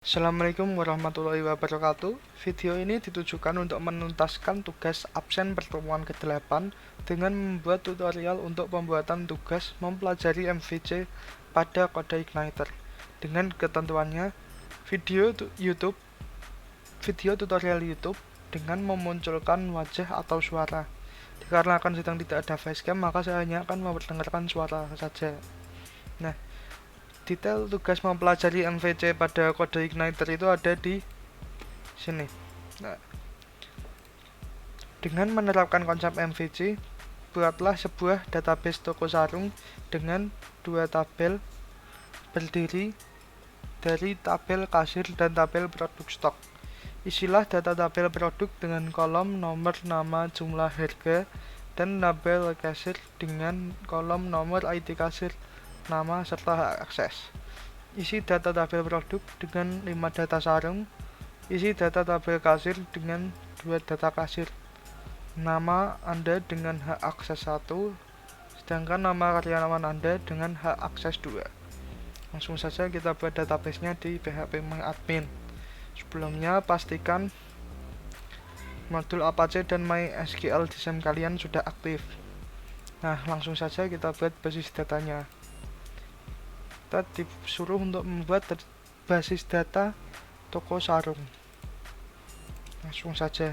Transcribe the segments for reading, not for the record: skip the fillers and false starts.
Assalamualaikum warahmatullahi wabarakatuh. Video ini ditujukan untuk menuntaskan tugas absen pertemuan ke-8 dengan membuat tutorial untuk pembuatan tugas mempelajari MVC pada kode Igniter. Dengan ketentuannya, video tutorial YouTube dengan memunculkan wajah atau suara. Dikarenakan sedang tidak ada facecam, maka saya hanya akan memperdengarkan suara saja. Nah, detail tugas mempelajari MVC pada kode Igniter itu ada di sini. Nah, dengan menerapkan konsep MVC, buatlah sebuah database toko sarung dengan dua tabel berdiri dari tabel kasir dan tabel produk stok. Isilah data tabel produk dengan kolom nomor, nama, jumlah, harga, dan tabel kasir dengan kolom nomor ID kasir, nama, serta hak akses. Isi data tabel produk dengan 5 data sarung. Isi data tabel kasir dengan 2 data kasir. Nama Anda dengan hak akses 1, sedangkan nama karyawan Anda dengan hak akses 2. Langsung saja kita buat database-nya di PHP MyAdmin. Sebelumnya pastikan modul Apache dan MySQL Disem kalian sudah aktif. Nah, langsung saja kita buat basis datanya. Kita disuruh untuk membuat basis data toko sarung. Langsung saja.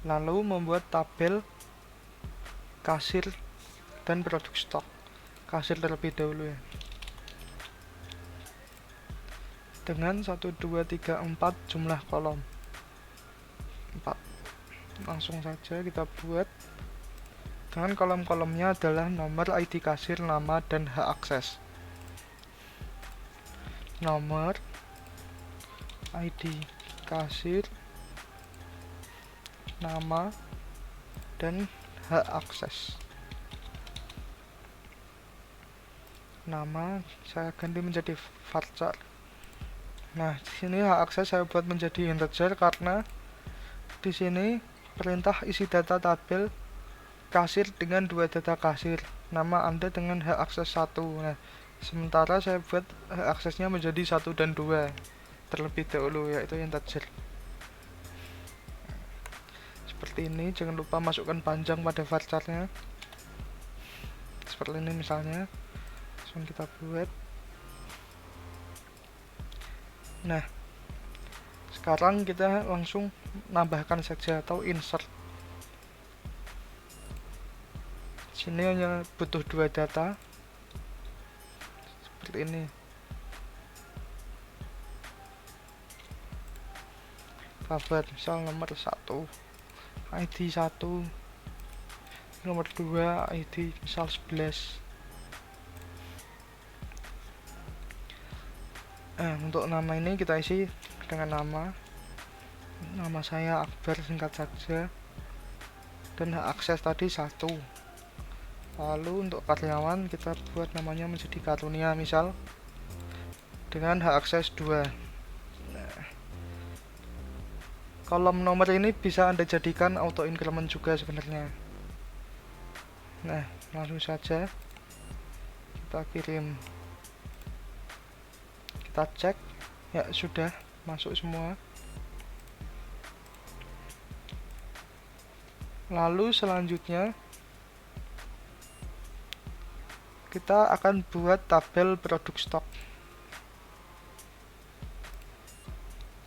Lalu membuat tabel kasir dan produk stok. Kasir terlebih dahulu ya. Dengan 1, 2, 3, 4 jumlah kolom. 4. Langsung saja kita buat. Dengan kolom-kolomnya adalah nomor, ID kasir, nama, dan hak akses. Nomor, ID kasir, nama, dan hak akses. Nama saya ganti menjadi varchar. Nah, di sini hak akses saya buat menjadi integer karena di sini perintah isi data tabel kasir dengan 2 data kasir, nama Anda dengan hak akses 1. Nah, sementara saya buat hak aksesnya menjadi 1 dan 2 terlebih dahulu, yaitu integer. Seperti ini, jangan lupa masukkan panjang pada varcharnya. Seperti ini misalnya. Langsung kita buat. Nah, sekarang kita langsung nambahkan saja atau insert. Sini hanya butuh 2 data seperti ini. Kabar misal nomor 1, ID 1, nomor 2, ID misal 11. Untuk nama ini kita isi dengan nama saya Akbar, singkat saja, dan hak akses tadi 1. Lalu untuk karyawan kita buat namanya menjadi Karunia misal, dengan hak akses 2. Nah, kolom nomor ini bisa Anda jadikan auto increment juga sebenarnya. Nah, langsung saja kita kirim. Kita cek, ya sudah masuk semua. Lalu selanjutnya kita akan buat tabel produk stok.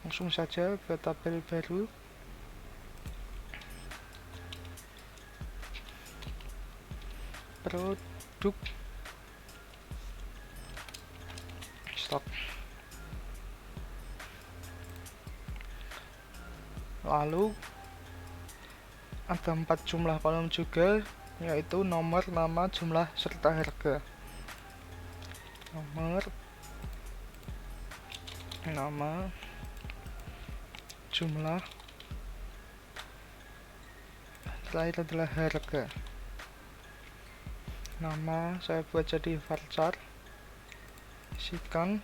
Langsung saja buat tabel baru. Produk stok. Lalu ada 4 jumlah kolom juga, yaitu nomor, nama, jumlah, serta harga. Nomor, nama, jumlah, terakhir adalah harga. Nama saya buat jadi varchar, isikan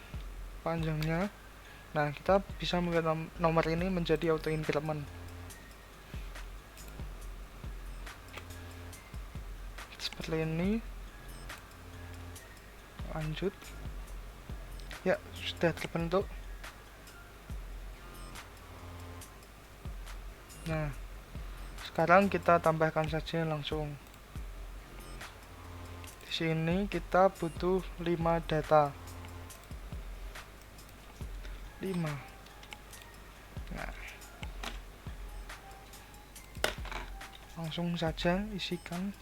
panjangnya. Nah, kita bisa membuat nomor ini menjadi auto increment. seperti ini. Lanjut. Ya, sudah terbentuk. Nah, sekarang kita tambahkan saja langsung. Di sini kita butuh 5 data. 5. Nah, langsung saja isikan.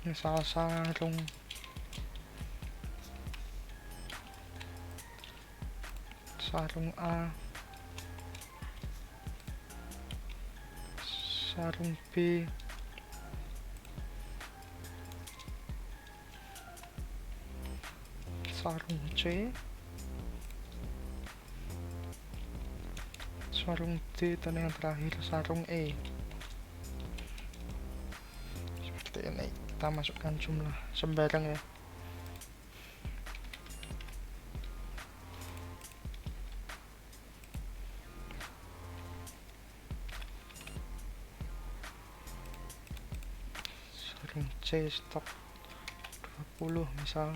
Misal sarung A, sarung B, sarung C, sarung D, dan yang terakhir sarung E. Seperti ini. Kita masukkan jumlah sembarang ya. Sarung C stok 20 misal.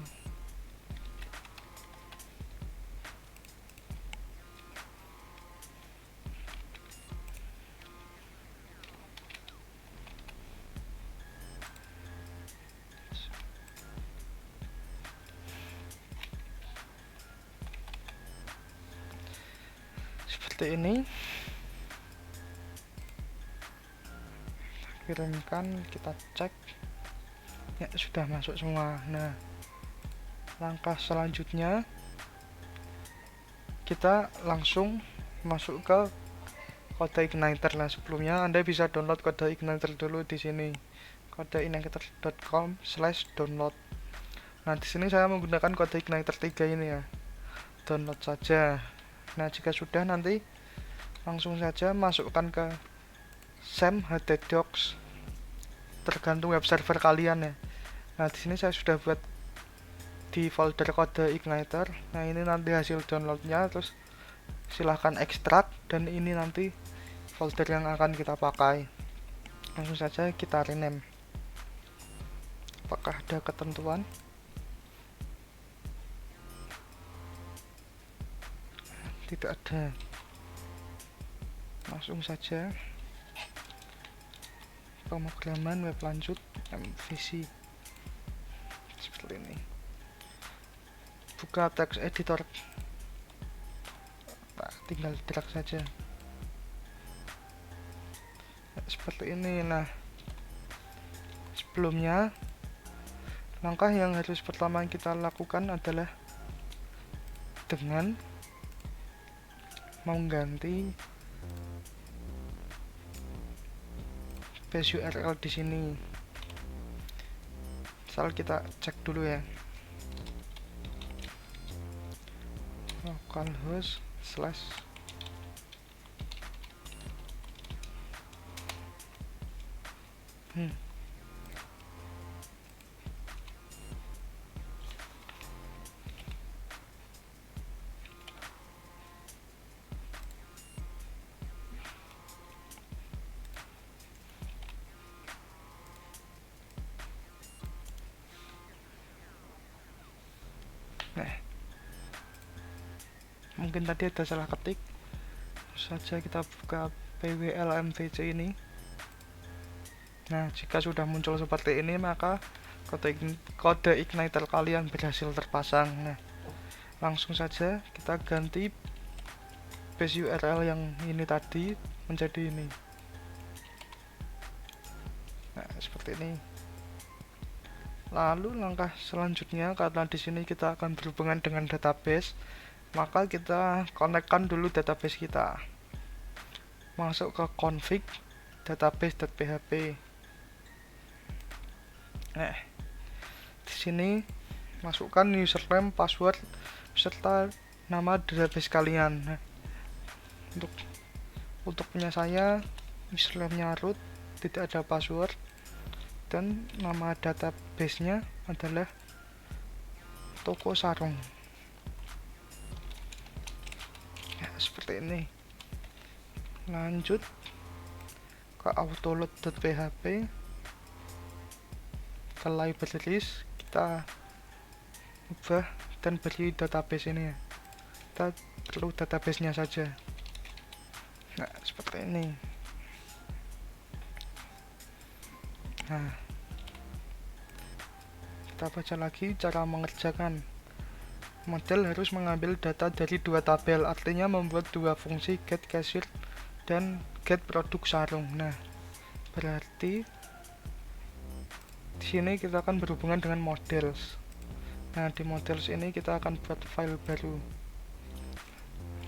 Seperti ini. Kirimkan, kita cek. Ya, sudah masuk semua. Nah, langkah selanjutnya kita langsung masuk ke kode igniter. Nah, sebelumnya Anda bisa download kode igniter dulu di sini. kodeigniter.com/download. Nah, di sini saya menggunakan kode igniter 3 ini ya. Download saja. Nah, jika sudah nanti langsung saja masukkan ke samhtdocs, tergantung web server kalian ya. Nah, di sini saya sudah buat di folder kode igniter. Nah, ini nanti hasil downloadnya, terus silahkan ekstrak, dan ini nanti folder yang akan kita pakai. Langsung saja kita rename. Apakah ada ketentuan? Tidak ada. Langsung saja pemrograman web lanjut MVC seperti ini. Buka text editor. Nah, tinggal drag saja. Seperti ini. Nah, sebelumnya langkah yang harus pertama kita lakukan adalah dengan mengganti base URL di sini. Misal kita cek dulu ya. Localhost / Nah, mungkin tadi ada salah ketik. Saja kita buka pwlmvc ini. Nah, jika sudah muncul seperti ini, maka kode igniter kalian berhasil terpasang. Nah, langsung saja kita ganti base URL yang ini tadi menjadi ini. Nah, seperti ini. Lalu langkah selanjutnya, karena di sini kita akan berhubungan dengan database, maka kita konekkan dulu database kita. Masuk ke config database.php. Nah, di sini masukkan username, password, serta nama database kalian. Nah, untuk punya saya, username-nya root, tidak ada password, dan nama database-nya adalah toko sarung. Ya, seperti ini. Lanjut ke autoload.php. ke libraries, kita ubah dan beri database ini ya. Kita perlu database-nya saja. Nah, seperti ini. Nah, kita baca lagi cara mengerjakan. Model harus mengambil data dari dua tabel, artinya membuat dua fungsi get cashier dan get produk sarung. Nah, berarti di sini kita akan berhubungan dengan models. Nah, di models ini kita akan buat file baru.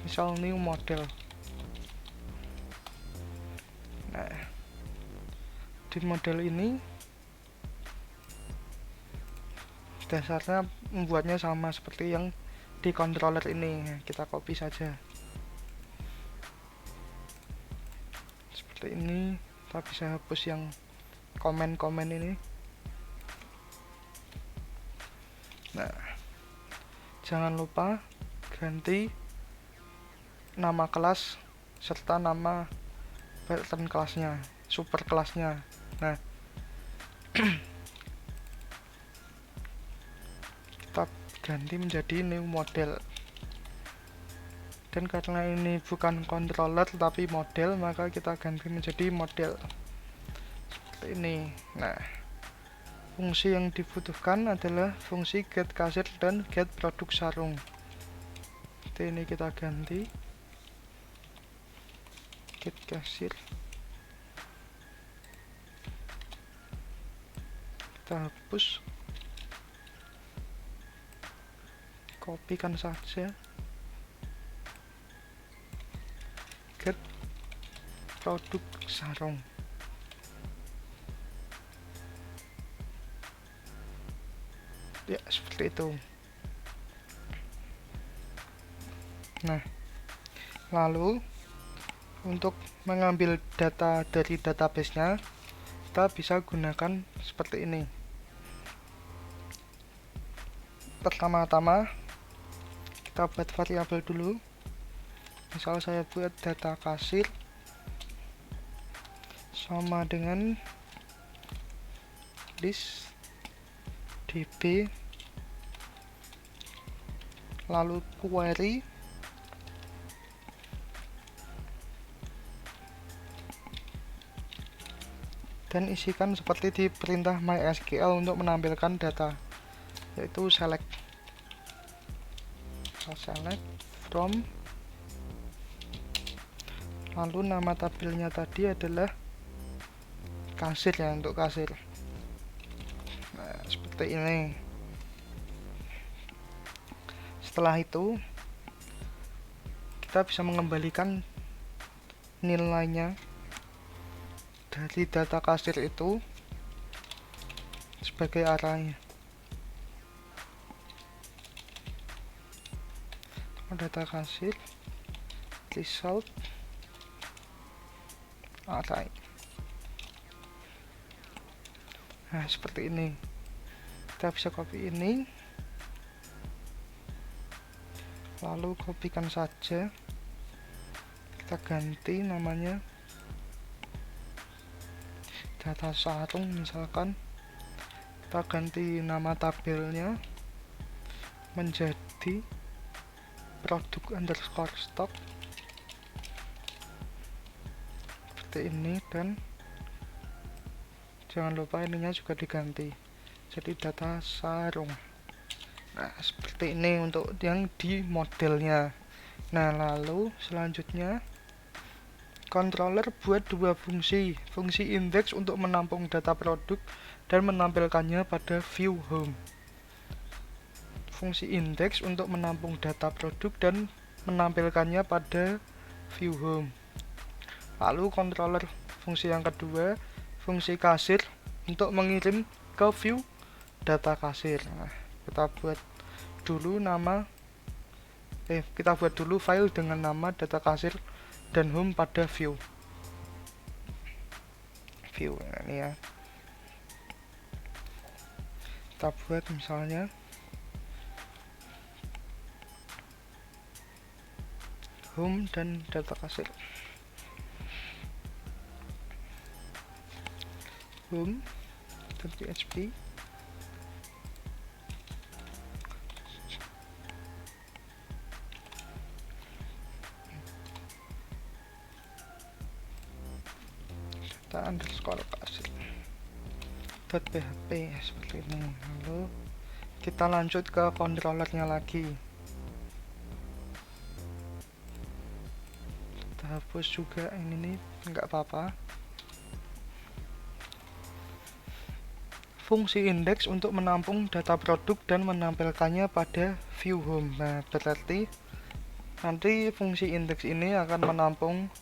Misal new model. Nah, di model ini dasarnya membuatnya sama seperti yang di controller ini. Nah, kita copy saja. Seperti ini, kita bisa hapus yang komen-komen ini. Nah, jangan lupa ganti nama kelas serta nama pattern kelasnya, super kelasnya. Nah, kita ganti menjadi new model. Dan karena ini bukan controller tapi model, maka kita ganti menjadi model seperti ini. Nah, fungsi yang dibutuhkan adalah fungsi get cashier dan get produk sarung. Seperti ini kita ganti get cashier. Kita hapus, kopikan saja get produk sarung. Ya, seperti itu. Nah, lalu untuk mengambil data dari database-nya, kita bisa gunakan seperti ini. Pertama-tama kita buat variabel dulu. Misal saya buat data kasir sama dengan list db, lalu query dan isikan seperti di perintah MySQL untuk menampilkan data, yaitu select from, lalu nama tabelnya tadi adalah kasir ya, untuk kasir. Nah, seperti ini. Setelah itu kita bisa mengembalikan nilainya dari data kasir itu sebagai arraynya. Data kasir result array. Nah, seperti ini. Kita bisa copy ini, lalu kopikan saja, kita ganti namanya data sarung misalkan. Kita ganti nama tabelnya menjadi produk underscore stock seperti ini, dan jangan lupa ininya juga diganti jadi data sarung. Nah, seperti ini untuk yang di modelnya. Nah, lalu selanjutnya controller buat dua fungsi index untuk menampung data produk dan menampilkannya pada view home. Fungsi index untuk menampung data produk dan menampilkannya pada view home. Lalu controller fungsi yang kedua, fungsi kasir untuk mengirim ke view data kasir. Nah, kita buat dulu file dengan nama data kasir dan home pada view. Nah, ini ya. Kita buat misalnya home dan data kasir. Home dan PHP underscore kasir .php seperti ini. Lalu kita lanjut ke controllernya lagi. Kita hapus juga ini nih, nggak apa-apa. Fungsi index untuk menampung data produk dan menampilkannya pada view home. Nah, berarti nanti fungsi index ini akan menampung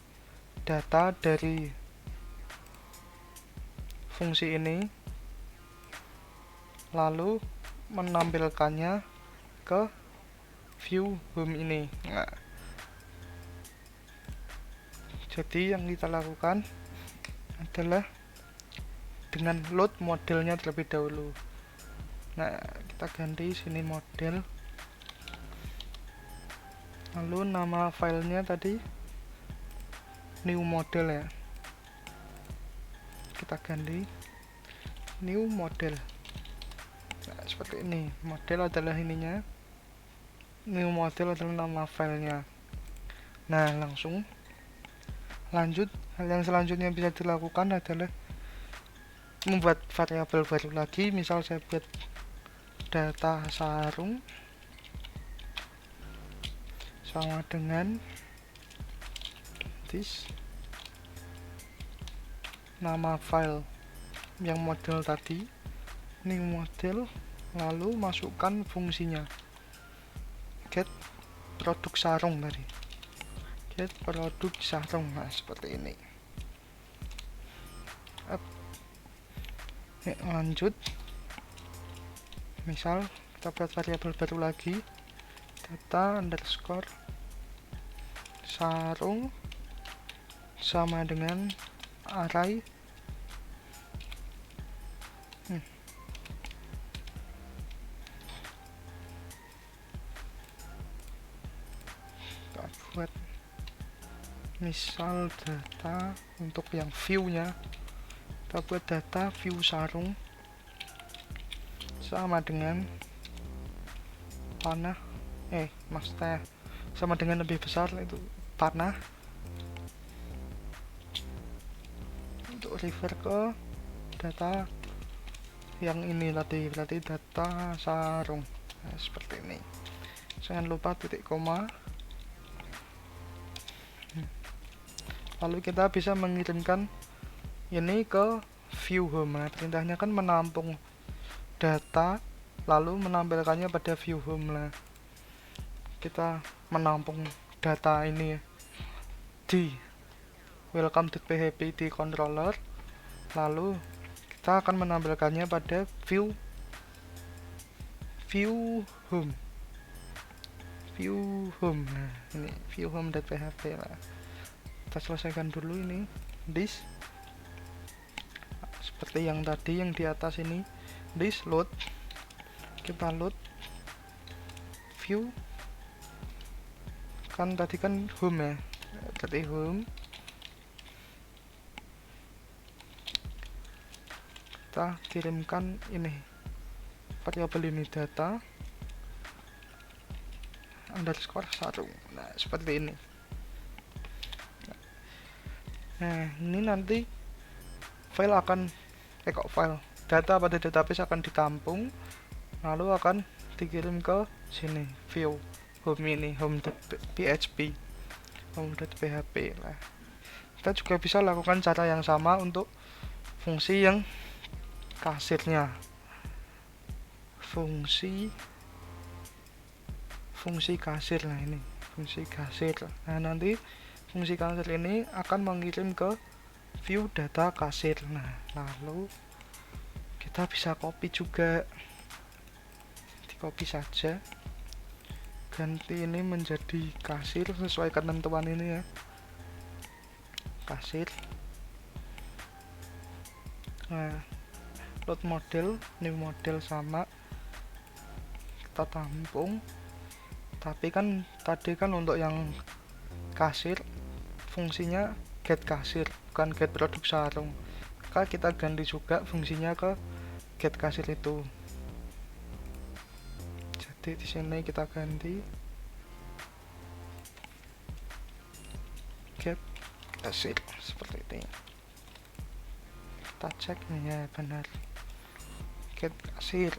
data dari fungsi ini, lalu menampilkannya ke view home ini. Nah, jadi yang kita lakukan adalah dengan load modelnya terlebih dahulu. Nah, kita ganti sini model, lalu nama filenya tadi new model ya, kita ganti new model. Nah, seperti ini, model adalah ininya, new model adalah nama filenya. Nah, langsung lanjut. Hal yang selanjutnya bisa dilakukan adalah membuat variabel baru lagi. Misal saya buat data sarung sama dengan this, nama file yang model tadi new model, lalu masukkan fungsinya get produk sarung tadi, get produk sarung. Nah, seperti ini. Lanjut, misal kita buat variabel baru lagi, data underscore sarung sama dengan array kita buat misal data untuk yang view nya, kita buat data view sarung sama dengan panah maksudnya sama dengan lebih besar itu panah. Untuk refer ke data yang ini tadi, berarti data sarung. Nah, seperti ini. Jangan lupa titik koma. Lalu kita bisa mengirimkan ini ke view home. Nah, perintahnya kan menampung data lalu menampilkannya pada view home. Nah, kita menampung data ini di welcome.php di controller, lalu kita akan menampilkannya pada view home. Nah, ini view home.php lah. Kita selesaikan dulu ini this, seperti yang tadi yang di atas ini, this load, kita load view, kan tadi kan home ya, jadi home, kita kirimkan ini variabel ini data underscore sarung. Nah, seperti ini. Nah, ini nanti file akan file data pada database akan ditampung, lalu akan dikirim ke sini view home ini, home.php, home.php lah. Kita juga bisa lakukan cara yang sama untuk fungsi yang kasirnya, fungsi kasir. Nah, ini fungsi kasir. Nah, nanti fungsi kasir ini akan mengirim ke view data kasir. Nah, lalu kita bisa copy juga, di copy saja, ganti ini menjadi kasir sesuai ketentuan ini ya, kasir. Nah, load model, new model sama, kita tampung. Tapi kan tadi kan untuk yang kasir fungsinya get kasir, bukan get produk sarung. Maka kita ganti juga fungsinya ke get kasir itu. Jadi di sini kita ganti get kasir seperti ini. Kita cek nih ya, benar. Get kasir.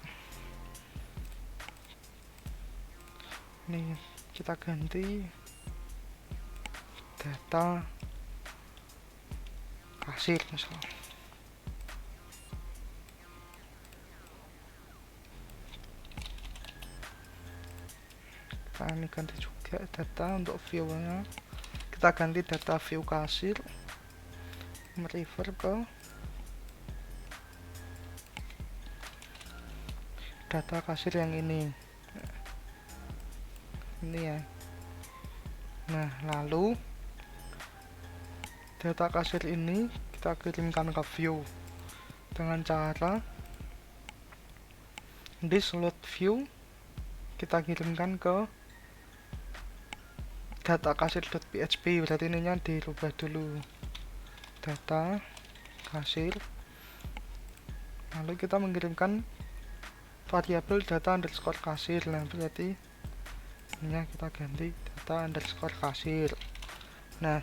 Nih kita ganti data kasir misalnya. Kita ini ganti juga data untuk view-nya. Kita ganti data view kasir, merefer ke data kasir yang ini ya. Nah, lalu data kasir ini kita kirimkan ke view dengan cara this load view kita kirimkan ke data kasir.php. Berarti ininya dirubah dulu, data kasir, lalu kita mengirimkan variabel data underscore kasir. Nah, berarti ininya kita ganti data underscore kasir. Nah,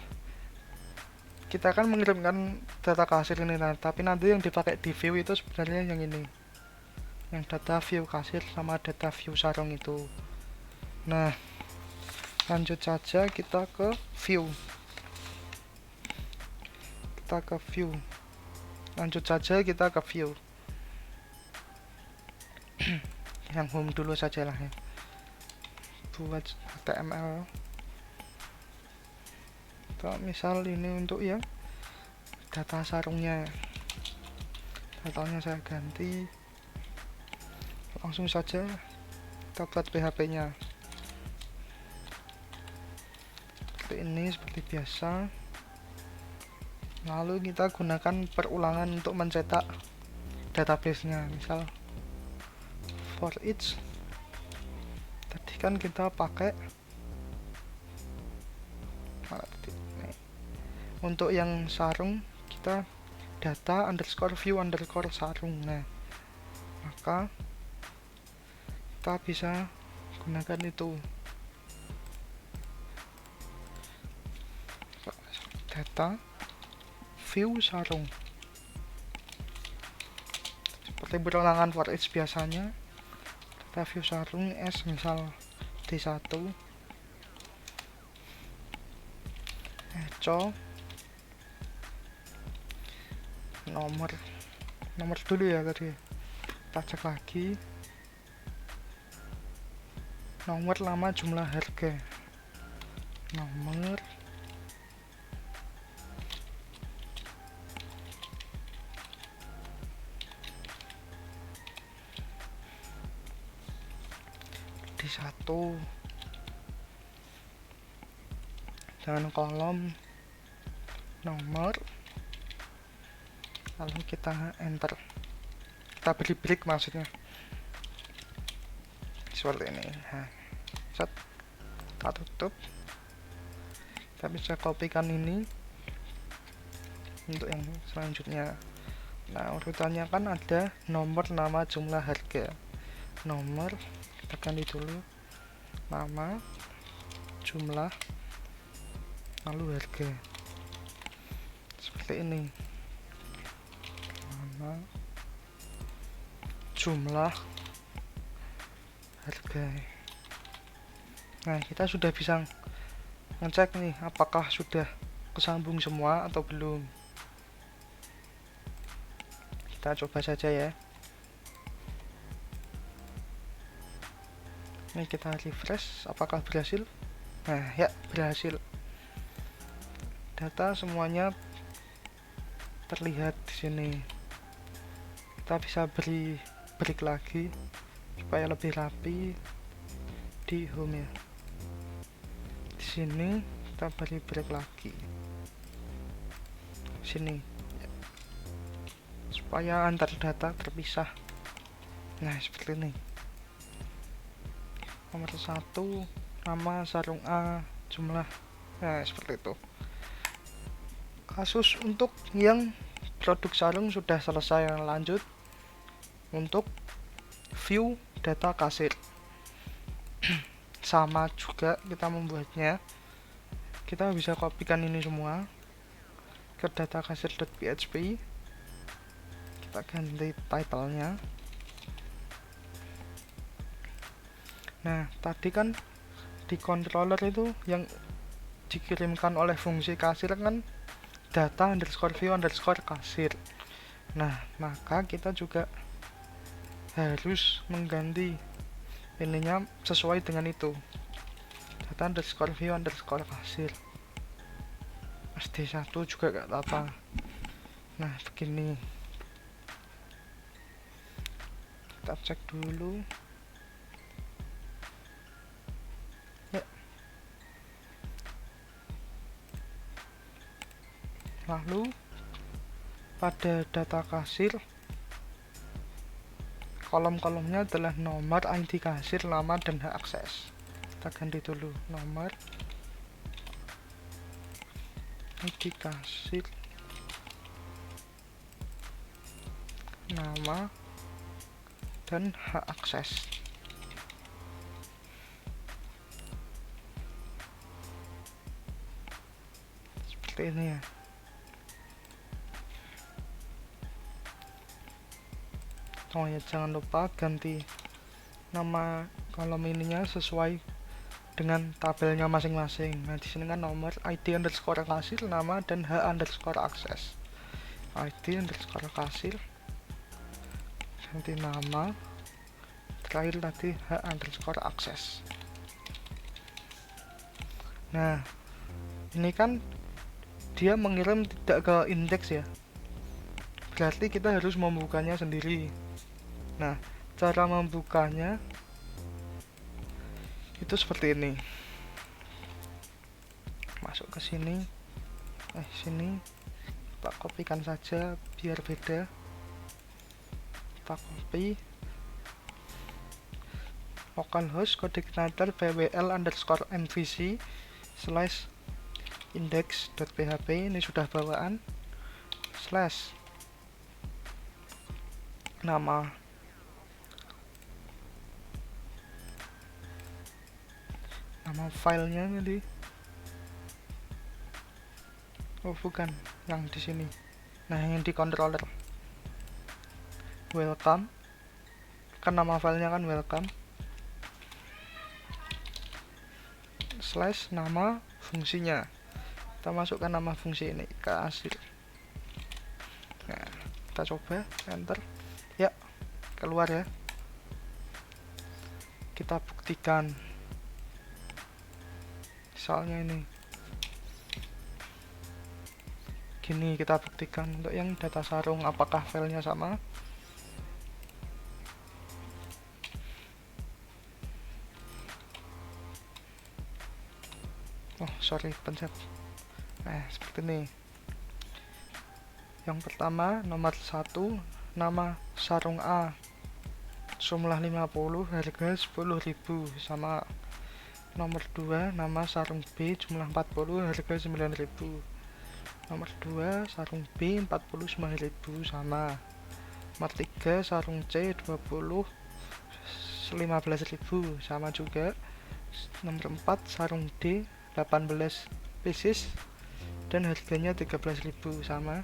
kita akan mengirimkan data kasir ini, tapi nanti yang dipakai di view itu sebenarnya yang ini, yang data view kasir sama data view sarung itu. Nah, lanjut saja kita ke view. Lanjut saja kita ke view. Yang home dulu saja lah ya. Buat HTML. Kita misal ini untuk yang data sarungnya. Datanya saya ganti. Langsung saja kita buat PHP-nya. Ini seperti biasa. Lalu kita gunakan perulangan untuk mencetak database-nya. Misal for each, tadi kan kita pakai untuk yang sarung kita data underscore view underscore sarung. Nah, maka kita bisa gunakan itu, data view sarung, seperti berulangan for each biasanya. Data view sarung S misal D1 echo nomor dulu ya, tadi kita cek lagi nomor, nama, jumlah, harga. Nomor D1 dengan kolom nomor, lalu kita enter, kita beri break maksudnya seperti ini. Nah, set, kita tutup. Kita bisa kopikan ini untuk yang selanjutnya. Nah, urutannya kan ada nomor, nama, jumlah, harga. Nomor kita ganti dulu, nama, jumlah, lalu harga. Seperti ini, nama, jumlah, harga. Nah, kita sudah bisa ngecek nih apakah sudah kesambung semua atau belum. Kita coba saja ya. Ini kita refresh, apakah berhasil? Nah, ya, berhasil. Data semuanya terlihat di sini. Kita bisa beri break lagi supaya lebih rapi di home ya. Di sini kita beri break lagi. Sini. Supaya antar data terpisah. Nah, seperti ini. Nomor 1, nama, sarung A, jumlah. Nah, seperti itu. Kasus untuk yang produk sarung sudah selesai. Lanjut untuk view data kasir. Sama juga kita membuatnya. Kita bisa kopikan ini semua ke data kasir.php. kita ganti title-nya. Nah, tadi kan di controller itu yang dikirimkan oleh fungsi kasir kan data underscore view underscore kasir. Nah, maka kita juga harus mengganti ininya sesuai dengan itu, data underscore view underscore kasir. SD1 juga gak apa-apa. Nah, begini, kita cek dulu ya. Lalu pada data kasir, kolom-kolomnya adalah nomor, ID kasir, nama, dan hak akses. Kita ganti dulu nomor, ID kasir, nama, dan hak akses. Seperti ini ya. Oh ya, jangan lupa ganti nama kolom ininya sesuai dengan tabelnya masing-masing. Nah, di sini kan nomor, ID underscore kasir, nama, dan hak underscore akses. ID underscore kasir, ganti nama, terakhir tadi hak underscore akses. Nah, ini kan dia mengirim tidak ke indeks ya, berarti kita harus membukanya sendiri. Nah, cara membukanya itu seperti ini. Masuk ke sini, sini kita kopikan saja biar beda. Kita copy, localhost kode igniter pwl underscore mvc slash index.php, ini sudah bawaan, slash nama filenya tadi. Oh, bukan yang di sini. Nah, yang di controller. Welcome. Kan nama filenya kan welcome. Slash nama fungsinya. Kita masukkan nama fungsi ini ke kasir. Nah, kita coba enter. Ya, keluar ya. Kita buktikan. Misalnya ini. Gini, kita buktikan untuk yang data sarung apakah filenya sama. Oh, sorry, pencet. Nah, seperti ini. Yang pertama, nomor 1, nama sarung A, jumlah 50, harga 10.000, sama. Nomor 2, nama sarung B, jumlah 40, harga 9.000. Nomor 2, sarung B, 49.000, sama. Nomor 3, sarung C, 20, 15.000, sama juga. Nomor 4, sarung D, 18 pieces dan harganya 13.000, sama.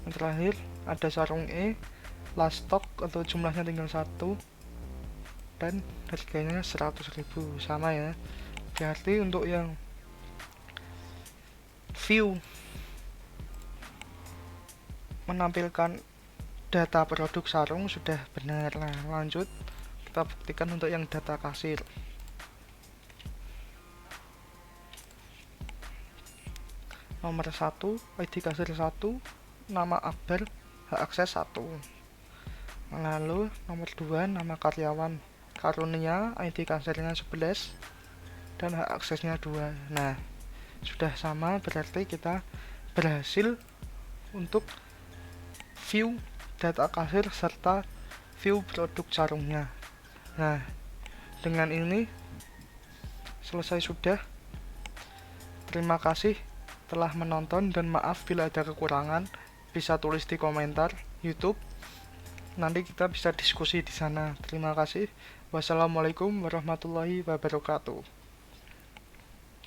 Yang terakhir ada sarung E, last stock atau jumlahnya tinggal 1 dan harganya 100.000, sama ya. Berarti untuk yang view menampilkan data produk sarung sudah benar. Nah, lanjut kita buktikan untuk yang data kasir. Nomor 1, ID kasir 1, nama Akbar, hak akses 1. Lalu nomor 2, nama karyawan Karunia, ID kasirnya 11 dan hak aksesnya 2. Nah, sudah sama, berarti kita berhasil untuk view data kasir serta view produk sarungnya. Nah, dengan ini selesai sudah. Terima kasih telah menonton dan maaf bila ada kekurangan. Bisa tulis di komentar YouTube. Nanti kita bisa diskusi di sana. Terima kasih. Wassalamualaikum warahmatullahi wabarakatuh.